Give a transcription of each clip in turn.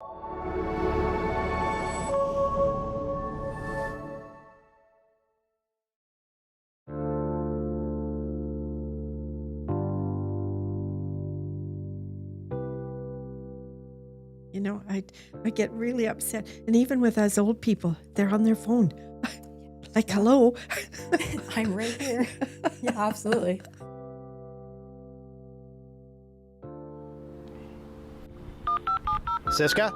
You know, I get really upset. And even with us old people, they're on their phone. Like, hello. I'm right here. Yeah, absolutely. Siska?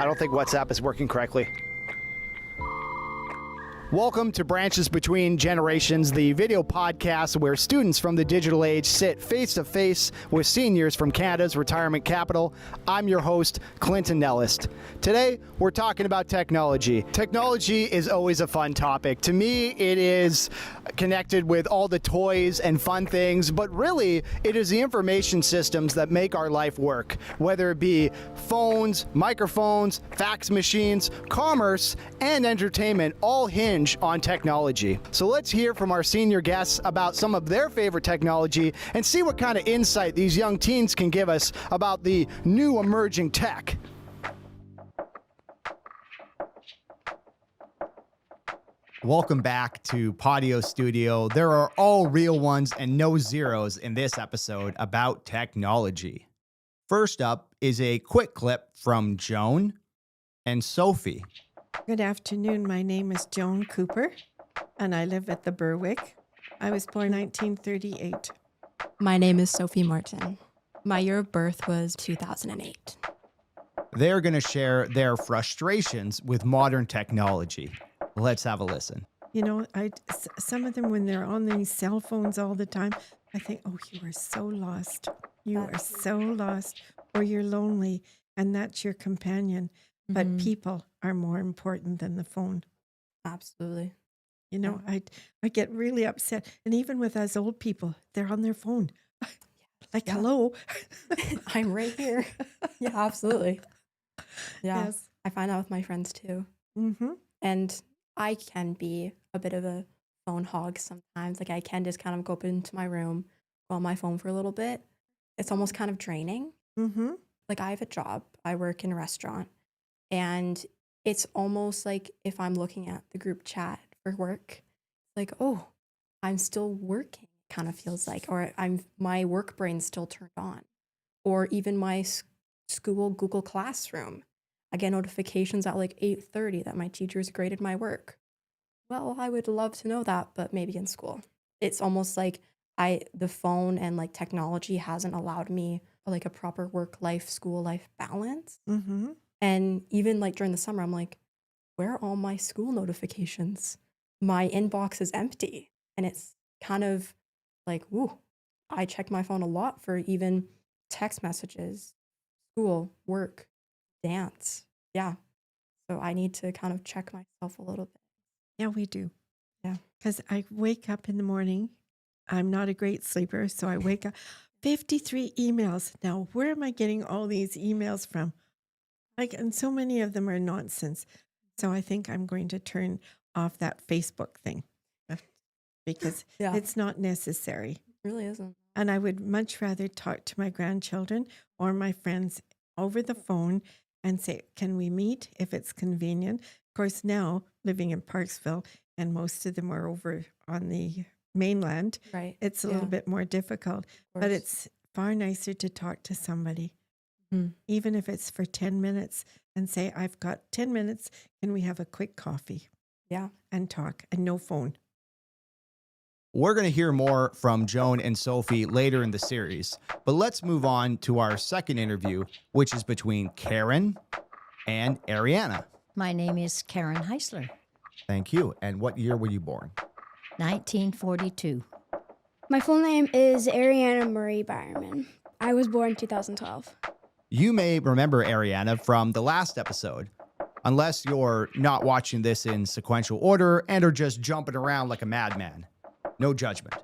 I don't think WhatsApp is working correctly. Welcome to Branches Between Generations, the video podcast where students from the digital age sit face to face with seniors from Canada's retirement capital. I'm your host, Clinton Nellist. Today, we're talking about technology. Technology is always a fun topic. To me, it is connected with all the toys and fun things, but really, it is the information systems that make our life work, whether it be phones, microphones, fax machines, commerce, and entertainment, all hinge on technology. So let's hear from our senior guests about some of their favorite technology and see what kind of insight these young teens can give us about the new emerging tech. Welcome back to Podio Studio. There are all real ones and no zeros in this episode about technology. First up is a quick clip from Joan and Sophie. Good afternoon. My name is Joan Cooper, and I live at the Berwick. I was born 1938. My name is Sophie Martin. My year of birth was 2008. They're going to share their frustrations with modern technology. Let's have a listen. You know, some of them, when they're on these cell phones all the time, I think, oh, you are so lost. You are so lost, or you're lonely, and that's your companion. But people are more important than the phone. Absolutely. You know, I get really upset. And even with us old people, they're on their phone. Like, hello. I'm right here. Yeah, absolutely. Yeah. Yes. I find that with my friends too. Mm-hmm. And I can be a bit of a phone hog sometimes. Like I can just kind of go up into my room, go on my phone for a little bit. It's almost kind of draining. Mm-hmm. Like I have a job. I work in a restaurant. And it's almost like if I'm looking at the group chat for work, like, oh, I'm still working, kind of feels like, or my work brain's still turned on. Or even my school Google Classroom. I get notifications at like 8:30 that my teachers graded my work. Well, I would love to know that, but maybe in school. It's almost like the phone and like technology hasn't allowed me like a proper work life, school life balance. Mm-hmm. And even like during the summer, I'm like, where are all my school notifications? My inbox is empty. And it's kind of like, ooh, I check my phone a lot for even text messages, school, work, dance. Yeah. So I need to kind of check myself a little bit. Yeah, we do. Yeah. Because I wake up in the morning. I'm not a great sleeper, so I wake up. 53 emails. Now, where am I getting all these emails from? And so many of them are nonsense. So I think I'm going to turn off that Facebook thing because it's not necessary. It really isn't. And I would much rather talk to my grandchildren or my friends over the phone and say, can we meet if it's convenient? Of course, now living in Parksville and most of them are over on the mainland, right? It's a little bit more difficult, but it's far nicer to talk to somebody. Even if it's for 10 minutes and say, I've got 10 minutes, can we have a quick coffee? Yeah. And talk and no phone. We're going to hear more from Joan and Sophie later in the series, but let's move on to our second interview, which is between Karen and Ariana. My name is Karen Heisler. Thank you. And what year were you born? 1942. My full name is Ariana Marie Byerman. I was born 2012. You may remember Ariana from the last episode, unless you're not watching this in sequential order and are just jumping around like a madman. No judgment.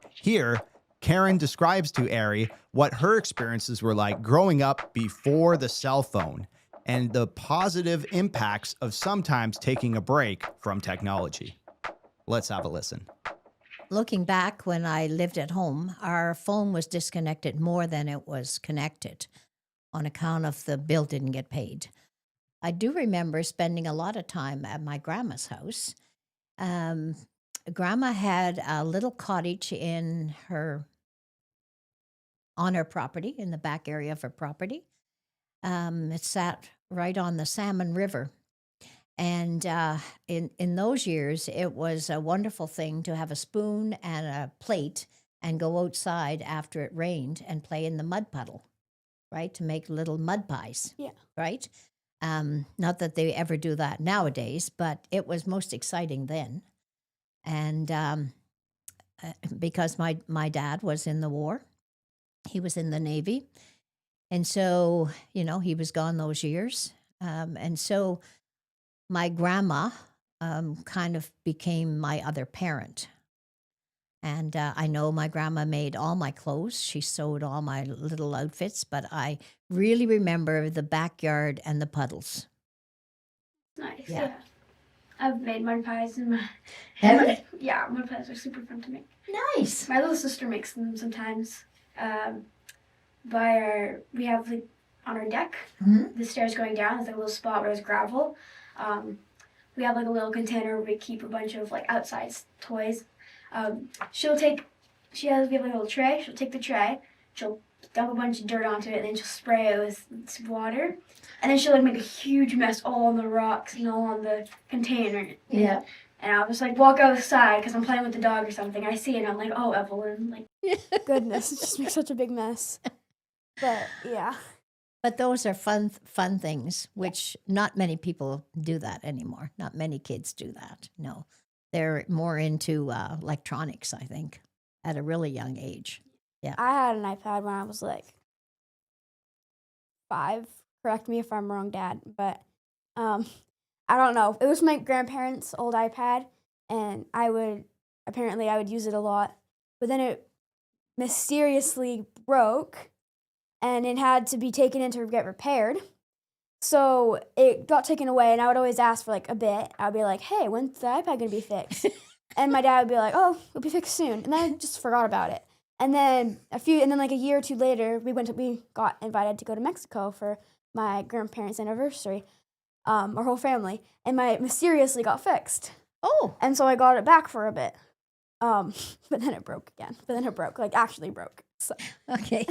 Here, Karen describes to Ari what her experiences were like growing up before the cell phone and the positive impacts of sometimes taking a break from technology. Let's have a listen. looking back when I lived at home, our phone was disconnected more than it was connected on account of the bill didn't get paid. I do remember spending a lot of time at my grandma's house. Grandma had a little cottage on her property, in the back area of her property. It sat right on the Salmon River. And in those years, it was a wonderful thing to have a spoon and a plate and go outside after it rained and play in the mud puddle, right? To make little mud pies, Yeah. right? Not that they ever do that nowadays, but it was most exciting then. And because my dad was in the war, he was in the Navy. And so, he was gone those years. And so my grandma kind of became my other parent. And I know my grandma made all my clothes. She sewed all my little outfits, but I really remember the backyard and the puddles. Nice. Yeah. Yeah. I've made mud pies and Have you? yeah, mud pies are super fun to make. Nice. My little sister makes them sometimes. We have like on our deck, the stairs going down. There's like a little spot where there's gravel. We have like a little container where we keep a bunch of like outside toys. We have like a little tray. She'll take the tray. She'll dump a bunch of dirt onto it, and then she'll spray it with some water. And then she'll like make a huge mess all on the rocks and all on the container. Yeah. And I'll just like walk outside because I'm playing with the dog or something. I see it and I'm like, oh, Evelyn, like goodness, it just makes such a big mess. But yeah. But those are fun things, which not many people do that anymore. Not many kids do that. No, they're more into electronics, I think, at a really young age. Yeah. I had an iPad when I was like 5. Correct me if I'm wrong, Dad. But I don't know. It was my grandparents' old iPad, and I would use it a lot. But then it mysteriously broke, and it had to be taken in to get repaired. So it got taken away, and I would always ask for like a bit. I would be like, hey, when's the iPad going to be fixed? And my dad would be like, oh, it'll be fixed soon. And then I just forgot about it. And then like a year or two later, we got invited to go to Mexico for my grandparents' anniversary, our whole family, and my mysteriously got fixed. Oh. And so I got it back for a bit. But then it broke again. Actually broke. So. Okay.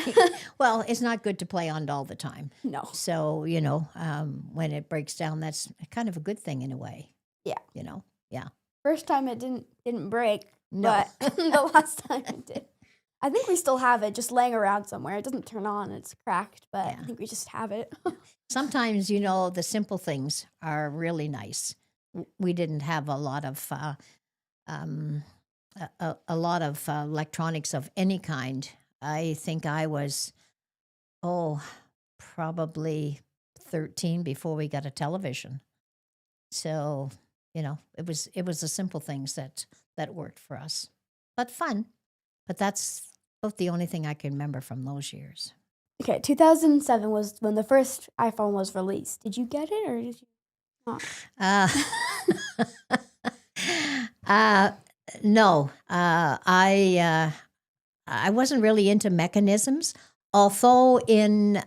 Well, it's not good to play on it all the time. No. So, when it breaks down, that's kind of a good thing in a way. Yeah. Yeah. First time it didn't break, No. but the last time it did. I think we still have it just laying around somewhere. It doesn't turn on, it's cracked, but Yeah. I think we just have it. Sometimes, the simple things are really nice. We didn't have a lot of electronics of any kind. I think I was, probably 13 before we got a television. So, it was the simple things that worked for us. But fun. But that's about the only thing I can remember from those years. Okay, 2007 was when the first iPhone was released. Did you get it or did you not? No. I wasn't really into mechanisms, although in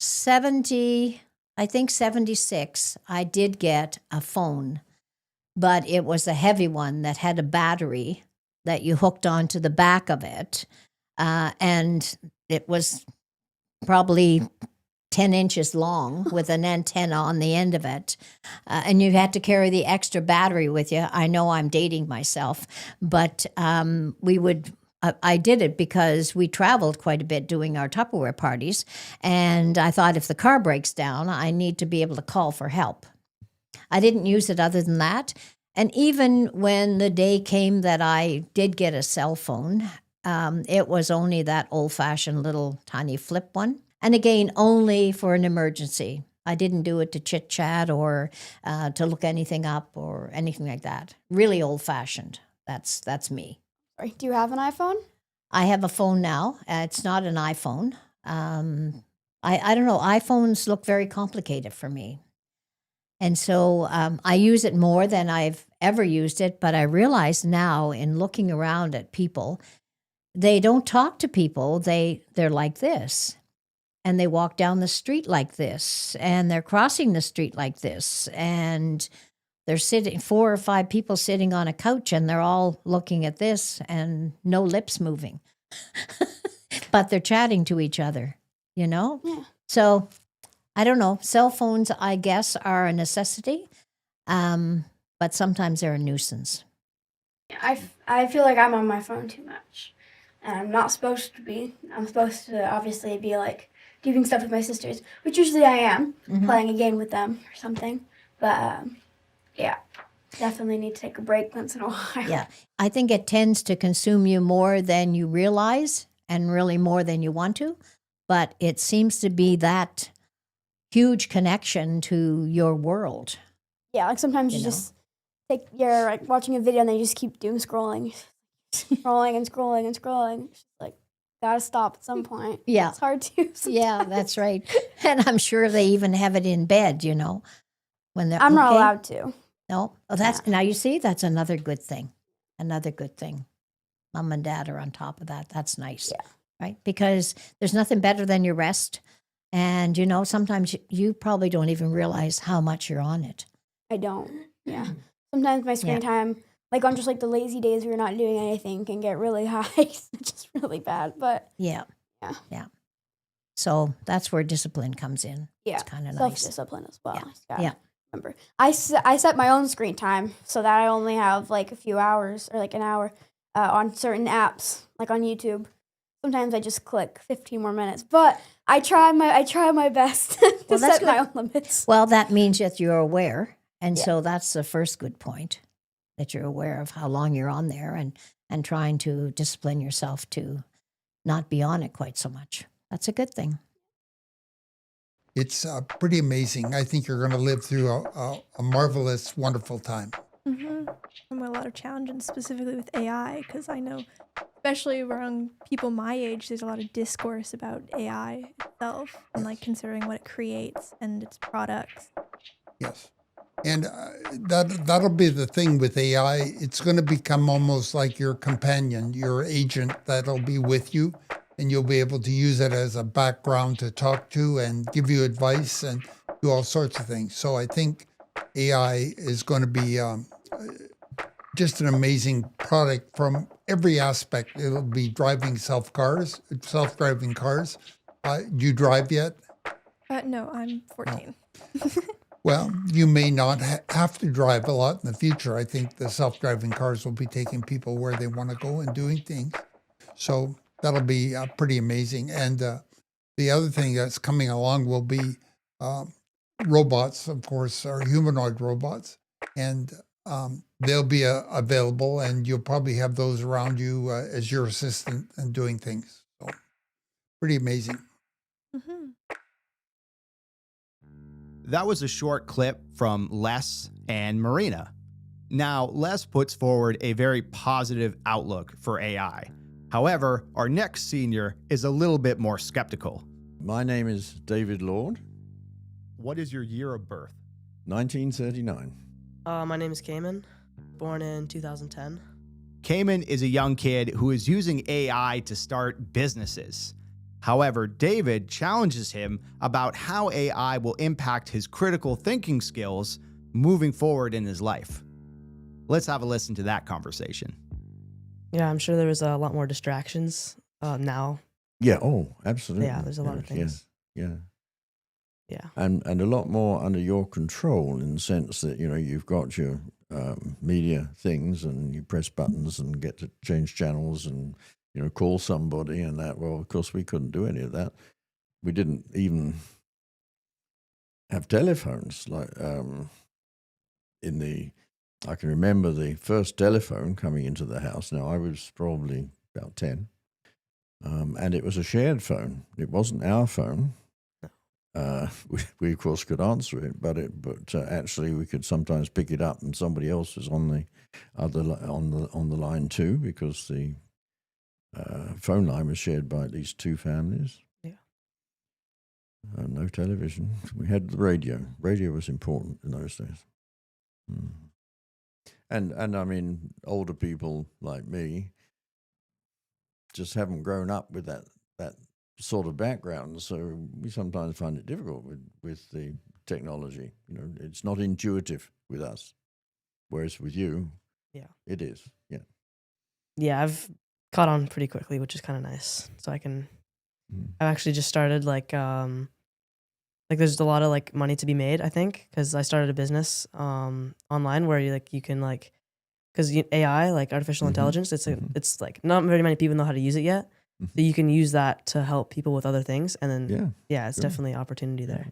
76, I did get a phone, but it was a heavy one that had a battery that you hooked onto the back of it, and it was probably 10 inches long with an antenna on the end of it, and you had to carry the extra battery with you. I know I'm dating myself, but I did it because we traveled quite a bit doing our Tupperware parties, and I thought if the car breaks down, I need to be able to call for help. I didn't use it other than that. And even when the day came that I did get a cell phone, it was only that old-fashioned little tiny flip one. And again, only for an emergency. I didn't do it to chit-chat or to look anything up or anything like that. Really old-fashioned. That's me. Sorry, do you have an iPhone? I have a phone now. It's not an iPhone. I don't know. iPhones look very complicated for me. And so I use it more than I've ever used it, but I realize now in looking around at people, they don't talk to people. They're like this, and they walk down the street like this, and they're crossing the street like this, and they're sitting, 4 or 5 people sitting on a couch, and they're all looking at this and no lips moving. But they're chatting to each other, you know? Yeah. So I don't know. Cell phones, I guess, are a necessity, but sometimes they're a nuisance. I feel like I'm on my phone too much, and I'm not supposed to be. I'm supposed to obviously be like doing stuff with my sisters, which usually I am, playing a game with them or something. But yeah, definitely need to take a break once in a while. Yeah. I think it tends to consume you more than you realize and really more than you want to, but it seems to be that huge connection to your world. Yeah, like sometimes You you know? just you're like watching a video and then you just keep doom scrolling, scrolling and scrolling and scrolling. It's just like gotta stop at some point. Yeah. It's hard to. Yeah, sometimes. that's right. And I'm sure they even have it in bed, you know, when they're I'm not okay. allowed to. No. Oh, that's now you see, that's another good thing. Another good thing. Mom and dad are on top of that. That's nice. Yeah. Right? Because there's nothing better than your rest. And, you know, sometimes you probably don't even realize how much you're on it. I don't. Yeah. Sometimes my screen time, like on just like the lazy days where you're not doing anything, can get really high. It's just really bad. But Yeah. Yeah. Yeah. So that's where discipline comes in. yeah, It's kind of nice. self-discipline as well. Yeah. I just gotta Yeah. remember. I set my own screen time so that I only have like a few hours or like an hour on certain apps, like on YouTube. Sometimes I just click 15 more minutes, but I try my best to Well, that's set my good. own limits. Well, that means that you're aware. And Yeah. so that's the first good point, that you're aware of how long you're on there and trying to discipline yourself to not be on it quite so much. That's a good thing. It's pretty amazing. I think you're going to live through a marvelous, wonderful time. Mm-hmm. And a lot of challenges, specifically with AI, because I know, especially around people my age, there's a lot of discourse about AI itself and like considering what it creates and its products. Yes. And that'll be the thing with AI. It's going to become almost like your companion, your agent that'll be with you, and you'll be able to use it as a background to talk to and give you advice and do all sorts of things. So I think AI is going to be just an amazing product from every aspect. It'll be driving self-driving cars. Do you drive yet? No, I'm 14. Well, you may not have to drive a lot in the future. I think the self-driving cars will be taking people where they want to go and doing things. So that'll be pretty amazing. And the other thing that's coming along will be robots, of course, or humanoid robots. And they'll be available, and you'll probably have those around you as your assistant and doing things. So pretty amazing. Mm-hmm. That was a short clip from Les and Marina. Now, Les puts forward a very positive outlook for AI. However, our next senior is a little bit more skeptical. My name is David Lord, What is your year of birth? 1939. My name is Cayman, born in 2010. Cayman is a young kid who is using AI to start businesses. However, David challenges him about how AI will impact his critical thinking skills moving forward in his life. Let's have a listen to that conversation. Yeah, I'm sure there was a lot more distractions now. Yeah, oh, absolutely. Yeah, there's a lot of things. Yeah. Yeah. And a lot more under your control in the sense that, you know, you've got your media things and you press buttons and get to change channels and, you know, call somebody and that. Well, of course, we couldn't do any of that. We didn't even have telephones. Like I can remember the first telephone coming into the house. Now, I was probably about 10. And it was a shared phone. It wasn't our phone. We of course could answer it, but actually we could sometimes pick it up and somebody else was on the on the line too, because the phone line was shared by at least 2 families. Yeah. No television. We had the radio. Radio was important in those days. Mm. And I mean, older people like me just haven't grown up with that sort of background, so we sometimes find it difficult with the technology. You know, it's not intuitive with us, whereas with you, Yeah. it is. Yeah. Yeah, I've caught on pretty quickly, which is kind of nice. So I've actually just started like there's a lot of like money to be made, I think, because I started a business online where you can like, because AI, like artificial intelligence, it's like not very many people know how to use it yet. So you can use that to help people with other things, and then it's definitely an opportunity there.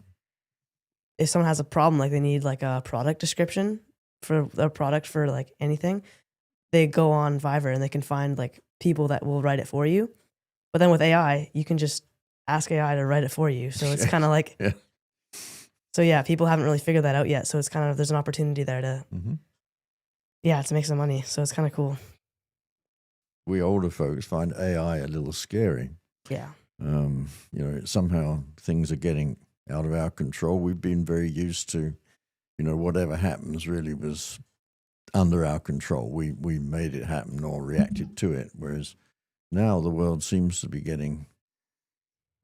If someone has a problem, like they need like a product description for their product for like anything, they go on Fiverr and they can find like people that will write it for you. But then with AI, you can just ask AI to write it for you. So it's kind of like, so yeah, people haven't really figured that out yet. So it's kind of, there's an opportunity there to, to make some money. So it's kind of cool. We older folks find AI a little scary. Yeah. You know, somehow things are getting out of our control. We've been very used to, you know, whatever happens really was under our control. We made it happen or reacted to it. Whereas now the world seems to be getting,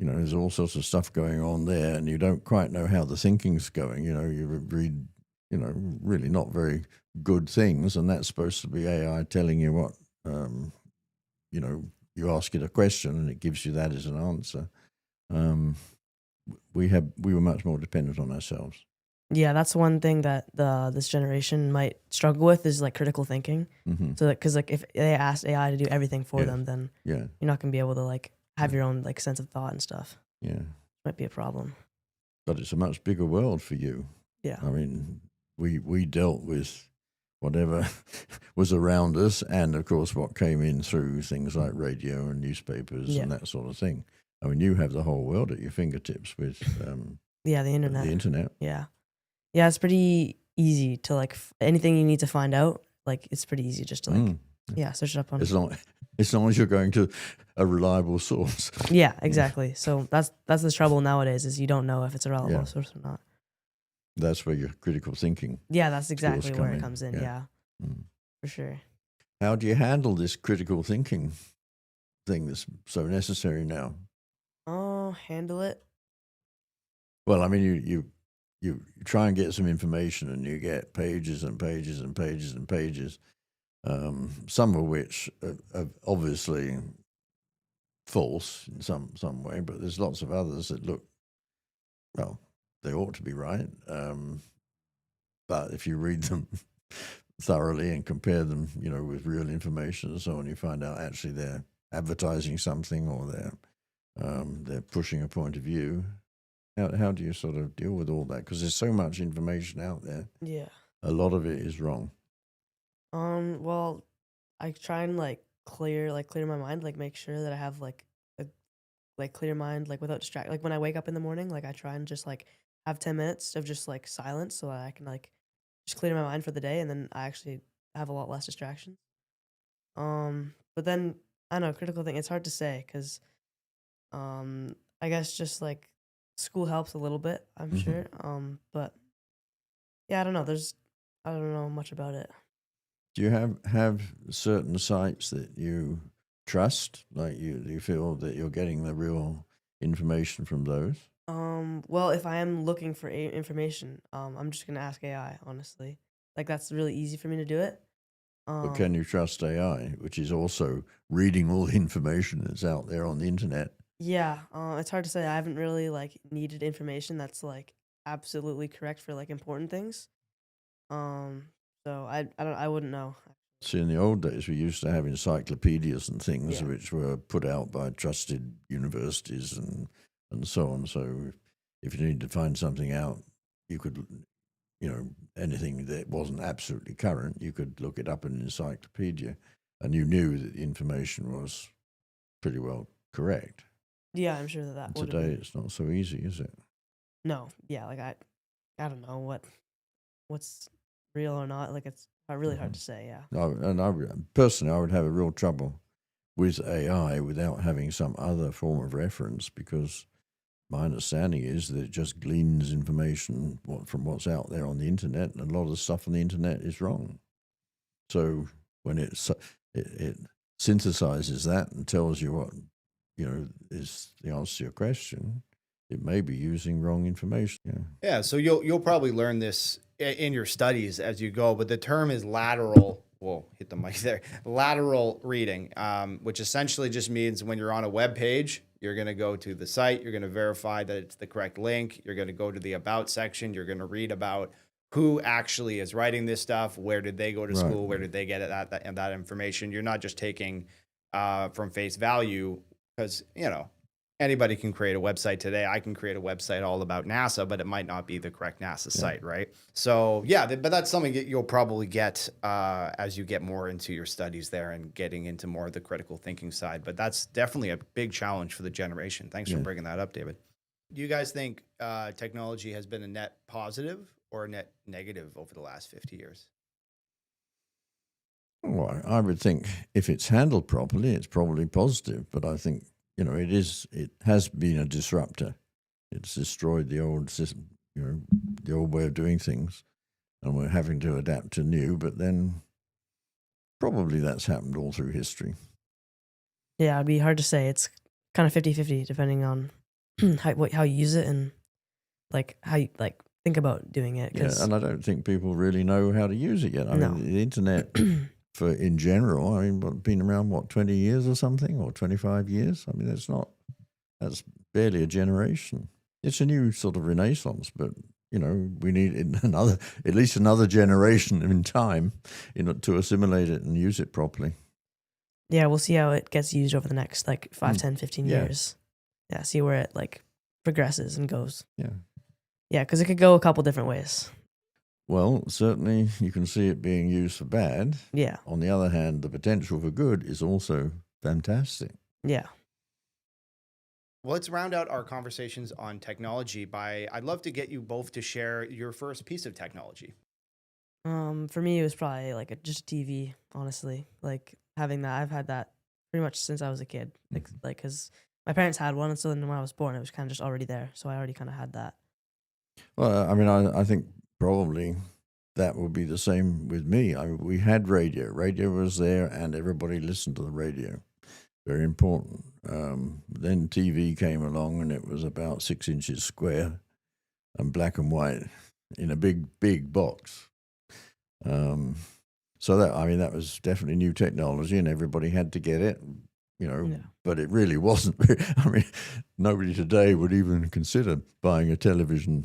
you know, there's all sorts of stuff going on there, and you don't quite know how the thinking's going. You know, you read, you know, really not very good things, and that's supposed to be AI telling you what, you know, you ask it a question and it gives you that as an answer. We were much more dependent on ourselves. Yeah, that's one thing that this generation might struggle with is like critical thinking. So because like if they ask AI to do everything for them, then you're not gonna be able to like have your own like sense of thought and stuff. Yeah, might be a problem. But it's a much bigger world for you. Yeah, I mean, we dealt with whatever was around us, and of course what came in through things like radio and newspapers and that sort of thing. I mean, you have the whole world at your fingertips with the internet. The internet. Yeah, it's pretty easy to like anything you need to find out. Like it's pretty easy just to like search it up on. As long as you're going to a reliable source. Yeah, exactly. So that's the trouble nowadays is you don't know if it's a reliable source or not. That's where your critical thinking. Yeah, that's exactly where it comes in. Yeah, for sure. How do you handle this critical thinking thing that's so necessary now? Oh, handle it. Well, I mean, you try and get some information, and you get pages and pages and pages and pages, some of which are obviously false in some way, but there's lots of others that look, well, they ought to be right. But if you read them thoroughly and compare them, you know, with real information and so on, you find out actually they're advertising something, or they're pushing a point of view. How do you sort of deal with all that? Because there's so much information out there. Yeah. A lot of it is wrong. Well, I try and like clear my mind, like make sure that I have like a clear mind, like without distract. Like when I wake up in the morning, like I try and just like have 10 minutes of just like silence so that I can like just clear my mind for the day, and then I actually have a lot less distractions. But then I don't know, critical thing. It's hard to say because, I guess just like school helps a little bit, I'm sure. But yeah, I don't know. I don't know much about it. Do you have certain sites that you trust? Like you feel that you're getting the real information from those? Well, if I am looking for information, I'm just gonna ask AI. Honestly, like that's really easy for me to do it. But can you trust AI, which is also reading all the information that's out there on the internet? Yeah, it's hard to say. I haven't really like needed information that's like absolutely correct for like important things. So I wouldn't know. See, in the old days, we used to have encyclopedias and things which were put out by trusted universities and so on. So if you needed to find something out, you could, you know, anything that wasn't absolutely current, you could look it up in an encyclopedia, and you knew that the information was pretty well correct. Yeah, I'm sure that would. Today, it's not so easy, is it? No, yeah, like I don't know what's real or not. Like it's really hard to say. Yeah. I personally, I would have a real trouble with AI without having some other form of reference, because my understanding is that it just gleans information from what's out there on the internet, and a lot of the stuff on the internet is wrong. So when it synthesizes that and tells you what is the answer to your question, it may be using wrong information. Yeah, so you'll probably learn this in your studies as you go, but the term is lateral. Whoa, hit the mic there. Lateral reading, which essentially just means when you're on a web page, you're going to go to the site, you're going to verify that it's the correct link, you're going to go to the about section, you're going to read about who actually is writing this stuff, where did they go to school, where did they get that information. You're not just taking from face value, because anybody can create a website today. I can create a website all about NASA, but it might not be the correct NASA site, right? So but that's something that you'll probably get as you get more into your studies there and getting into more of the critical thinking side. But that's definitely a big challenge for the generation. Thanks for bringing that up, David. Do you guys think technology has been a net positive or a net negative over the last 50 years? Well, I would think if it's handled properly, it's probably positive. But I think it has been a disruptor. It's destroyed the old system, the old way of doing things, and we're having to adapt to new. But then probably that's happened all through history. Yeah, it'd be hard to say. It's kind of 50-50 depending on how you use it and how you think about doing it. Yeah, and I don't think people really know how to use it yet. I mean, the internet in general, been around 20 years or something, or 25 years. I mean, that's barely a generation. It's a new sort of renaissance, but we need at least another generation in time, to assimilate it and use it properly. Yeah, we'll see how it gets used over the next 5, 10, 15 years. Yeah, see where it progresses and goes. Yeah. Yeah, because it could go a couple different ways. Well, certainly you can see it being used for bad. Yeah. On the other hand, the potential for good is also fantastic. Yeah. Well, let's round out our conversations on technology I'd love to get you both to share your first piece of technology. For me, it was probably just a TV, honestly. Having that, I've had that pretty much since I was a kid. Because my parents had one, and so then when I was born, it was kind of just already there. So I already kind of had that. Well, I think probably that would be the same with me. We had radio. Radio was there, and everybody listened to the radio. Very important. Then TV came along, and it was about 6 inches square and black and white in a big box. So that was definitely new technology, and everybody had to get it. But it really wasn't. Nobody today would even consider buying a television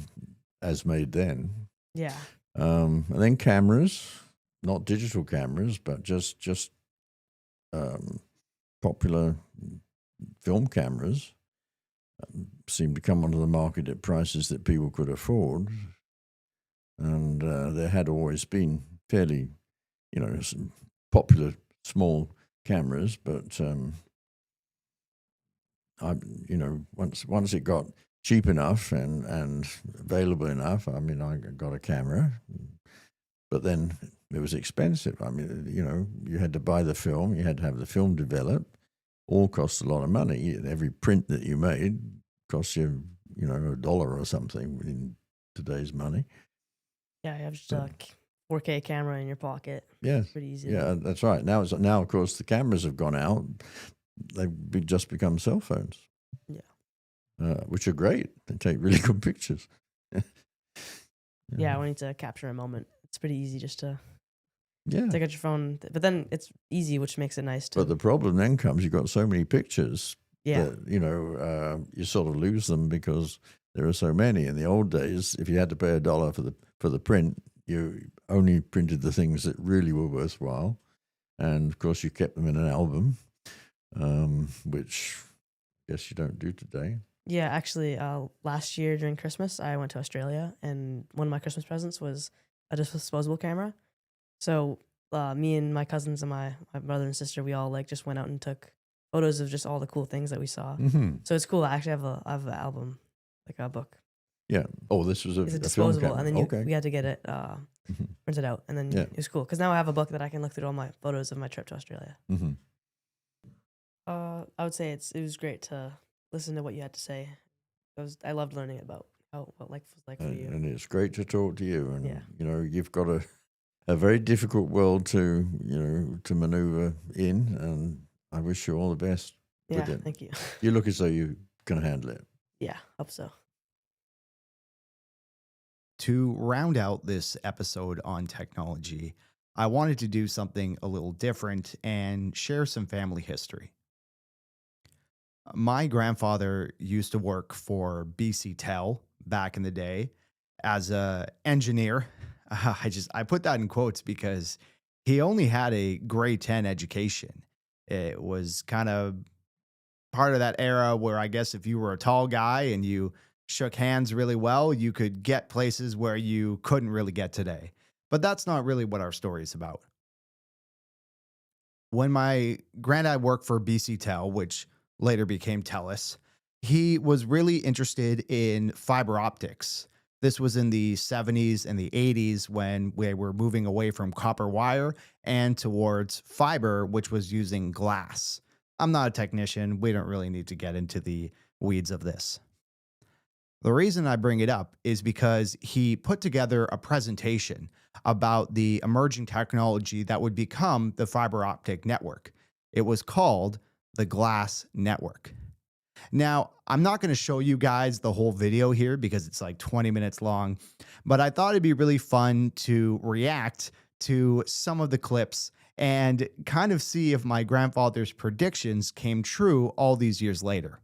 as made then. Yeah. And then cameras, not digital cameras, but just popular film cameras seemed to come onto the market at prices that people could afford. And there had always been fairly, some popular small cameras, but once it got cheap enough and available enough, I got a camera, but then it was expensive. You had to buy the film, you had to have the film developed, all cost a lot of money. Every print that you made cost you, $1 or something in today's mone. Yeah, you have just a 4K camera in your pocket. Yeah, it's pretty easy. Yeah, that's right. Now, of course, the cameras have gone out. They've just become cell phones. Yeah, which are great. They take really good pictures. Yeah, when you need to capture a moment, it's pretty easy just to take out your phone. But then it's easy, which makes it nice too. But the problem then comes, you've got so many pictures that, you sort of lose them because there are so many. In the old days, if you had to pay $1 for the print, you only printed the things that really were worthwhile. And, of course, you kept them in an album, which I guess you don't do today. Yeah, actually, last year during Christmas, I went to Australia, and one of my Christmas presents was a disposable camera. So me and my cousins and my brother and sister, we all just went out and took photos of just all the cool things that we saw. Mm-hmm. So it's cool. I actually have an album, a book. Yeah. Oh, this was it's a disposable, film camera. And then we had to get it printed out, and then it was cool because now I have a book that I can look through all my photos of my trip to Australia. Mm-hmm. I would say it was great to listen to what you had to say I loved learning about what life was like for you. And it's great to talk to you. And, Yeah. you know, you've got a very difficult world to, you know, to maneuver in. And I wish you all the best Yeah, with it. thank you. You look as though you can handle it. Yeah, hope so. To round out this episode on technology, I wanted to do something a little different and share some family history. My grandfather used to work for BC back in the day as a engineer. I put that in quotes because he only had a grade 10 education. It was kind of part of that era where I guess if you were a tall guy and you shook hands really well, you could get places where you couldn't really get today. But that's not really what our story is about. When my granddad worked for BC which later became TELUS, he was really interested in fiber optics. This was in the 70s and the 80s when we were moving away from copper wire and towards fiber, which was using glass. I'm not a technician. We don't really need to get into the weeds of this. The reason I bring it up is because he put together a presentation about the emerging technology that would become the fiber optic network. It was called the Glass Network. Now, I'm not going to show you guys the whole video here because it's like 20 minutes long, but I thought it'd be really fun to react to some of the clips and kind of see if my grandfather's predictions came true all these years later.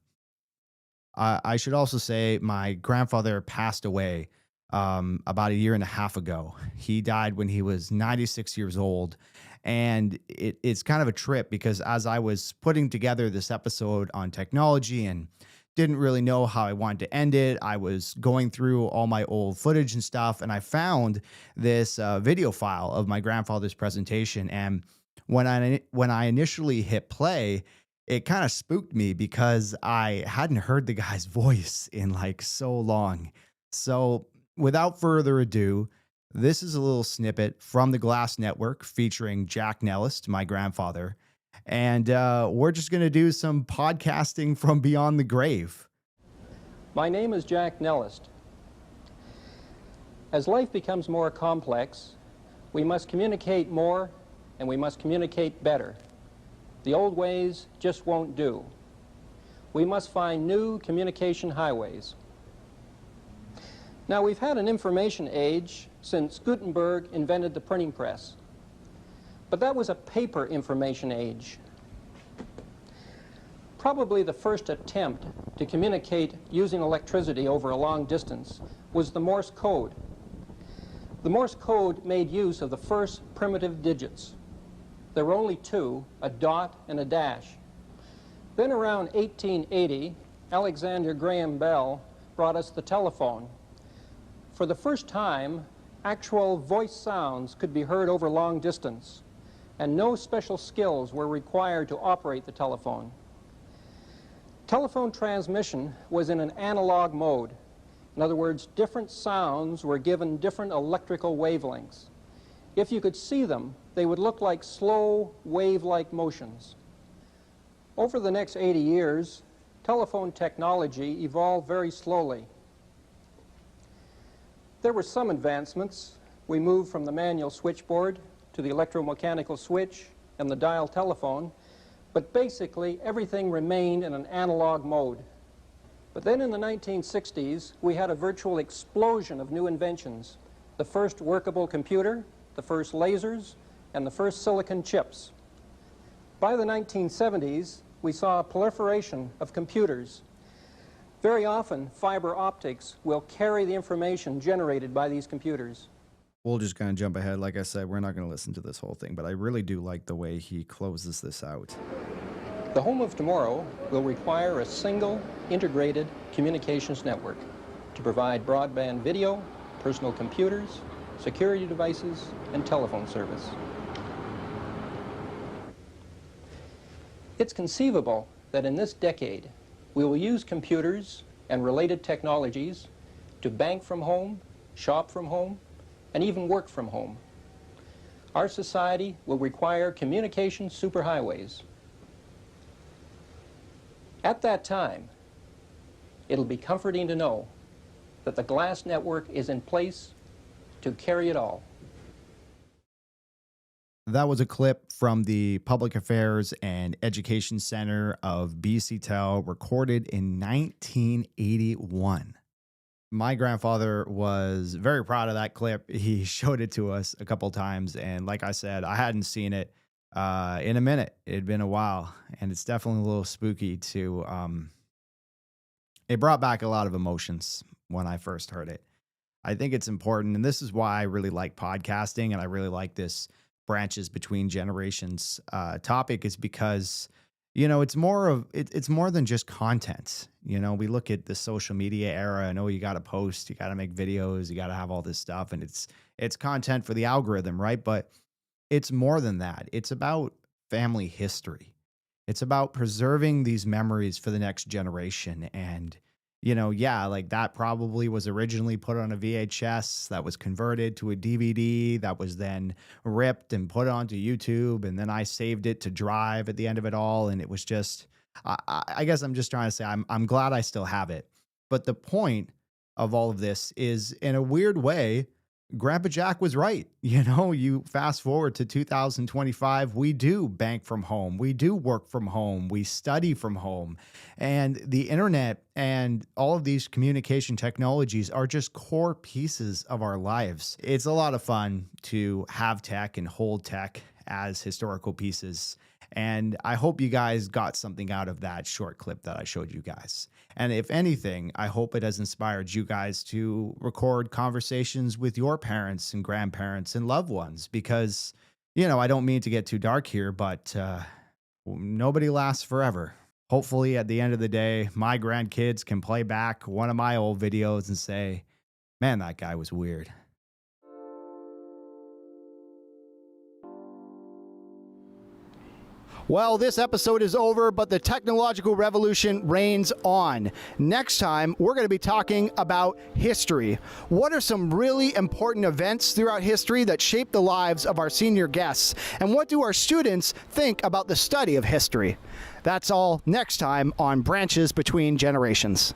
I should also say my grandfather passed away about a year and a half ago. He died when he was 96 years old. And it's kind of a trip because as I was putting together this episode on technology and didn't really know how I wanted to end it, I was going through all my old footage and stuff, and I found this video file of my grandfather's presentation. And when I initially hit play, it kind of spooked me because I hadn't heard the guy's voice in like so long. So without further ado, this is a little snippet from the Glass Network featuring Jack Nellis, my grandfather. And we're just going to do some podcasting from beyond the grave. My name is Jack Nellis. As life becomes more complex, we must communicate more and we must communicate better. The old ways just won't do. We must find new communication highways. Now, we've had an information age since Gutenberg invented the printing press. But that was a paper information age. Probably the first attempt to communicate using electricity over a long distance was the Morse code. The Morse code made use of the first primitive digits. There were only two, a dot and a dash. Then around 1880, Alexander Graham Bell brought us the telephone. For the first time, actual voice sounds could be heard over long distance, and no special skills were required to operate the telephone. Telephone transmission was in an analog mode. In other words, different sounds were given different electrical wavelengths. If you could see them, they would look like slow, wave-like motions. Over the next 80 years, telephone technology evolved very slowly. There were some advancements. We moved from the manual switchboard to the electromechanical switch and the dial telephone, but basically everything remained in an analog mode. But then in the 1960s, we had a virtual explosion of new inventions. The first workable computer, the first lasers, and the first silicon chips. By the 1970s, we saw a proliferation of computers. Very often, fiber optics will carry the information generated by these computers. We'll just kind of jump ahead. Like I said, we're not going to listen to this whole thing, but I really do like the way he closes this out. The home of tomorrow will require a single, integrated communications network to provide broadband video, personal computers, security devices, and telephone service. It's conceivable that in this decade, we will use computers and related technologies to bank from home, shop from home, and even work from home. Our society will require communication superhighways. At that time, it'll be comforting to know that the glass network is in place to carry it all. That was a clip from the Public Affairs and Education Center of BC Tel, recorded in 1981. My grandfather was very proud of that clip. He showed it to us a couple times, and like I said, I hadn't seen it in a minute. It had been a while, and it's definitely a little spooky to it brought back a lot of emotions when I first heard it. I think it's important, and this is why I really like podcasting, and I really like this branches between generations topic, is because, you know, it's more than just content. You know, we look at the social media era. I know you got to post, you got to make videos, you got to have all this stuff, and it's content for the algorithm, right? But it's more than that. It's about family history. It's about preserving these memories for the next generation. And, you know, yeah, like that probably was originally put on a VHS that was converted to a DVD that was then ripped and put onto YouTube. And then I saved it to Drive at the end of it all. And it was just, I guess I'm just trying to say, I'm glad I still have it. But the point of all of this is, in a weird way, Grandpa Jack was right. You know, you fast forward to 2025, we do bank from home. We do work from home. We study from home. And the internet and all of these communication technologies are just core pieces of our lives. It's a lot of fun to have tech and hold tech as historical pieces. And I hope you guys got something out of that short clip that I showed you guys. And if anything, I hope it has inspired you guys to record conversations with your parents and grandparents and loved ones, because, you know, I don't mean to get too dark here, but nobody lasts forever. Hopefully at the end of the day, my grandkids can play back one of my old videos and say, man, that guy was weird. Well, this episode is over, but the technological revolution reigns on. Next time, we're going to be talking about history. What are some really important events throughout history that shape the lives of our senior guests? And what do our students think about the study of history? That's all next time on Branches Between Generations.